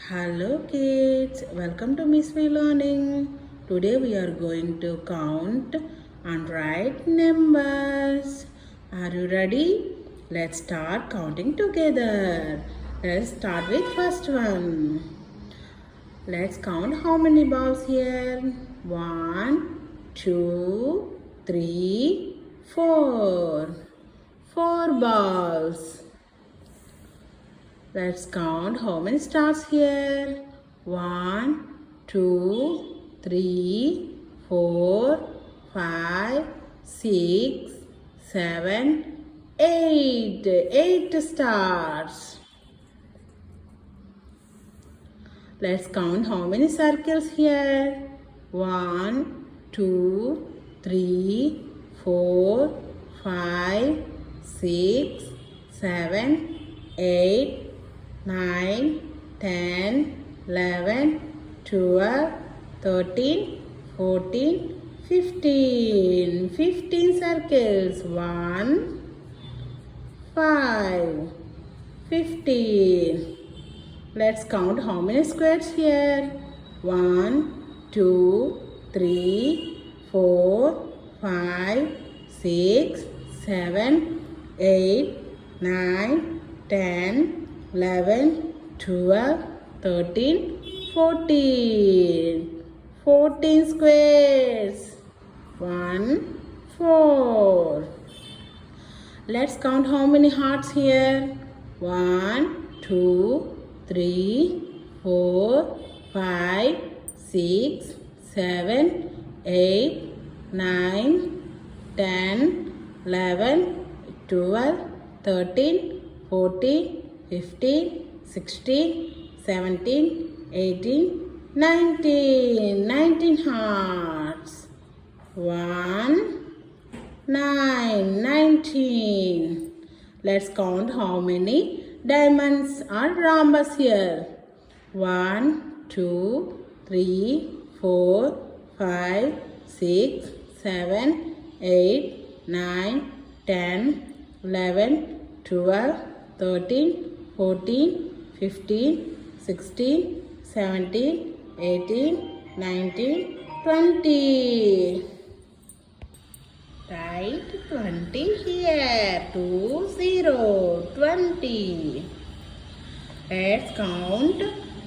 Hello kids, welcome to Miss V Learning. Today we are going to count and write numbers. Are you ready? Let's start counting together. Let's start with first one. Let's count how many balls here. 1, 2, 3, 4. 4 balls. Let's count how many stars here. 1, 2, 3, 4, 5, 6, 7, 8. 8 stars. Let's count how many circles here. 1, 2, 3, 4, 5, 6, 7, 8, 9, 10, 11, 12, 13, 14, 15. 15 circles. 1, 5, 15. Let's count how many squares here. 1, 2, 3, 4, 5, 6, 7, 8, 9, 10, 11, 12, 13, 14. 14 squares. 1, 4. Let's count how many hearts here. 1, 2, 3, 4, 5, 6, 7, 8, 9, 10, 11, 12, 13, 14, 15, 16, 17, 18, 19. 19 hearts. 1, 9. 19. Let's count how many diamonds or rhombus here. 1, 2, 3, 4, 5, 6, 7, 8, 9, 10, 11, 12, 13, 14, 15, 16, 17, 18, 19, 20. Write 20 here. 2, 0, 20. Let's count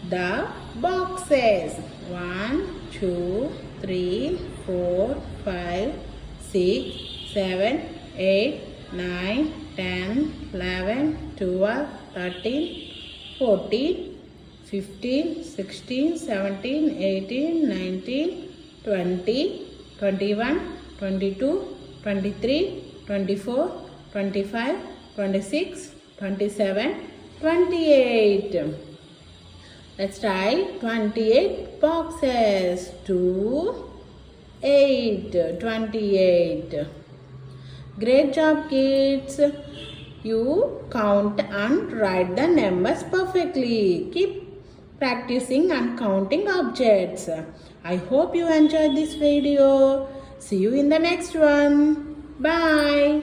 the boxes. 1, 2, 3, 4, 5, 6, 7, 8, 9, 10, 11, 12, 13, 14, 15, 16, 17, 18, 19, 20, 21, 22, 23, 24, 25, 26, 27, 28. Let's try 28 boxes. 2, 8. 28. Great job, kids. You count and write the numbers perfectly. Keep practicing and counting objects. I hope you enjoyed this video. See you in the next one. Bye.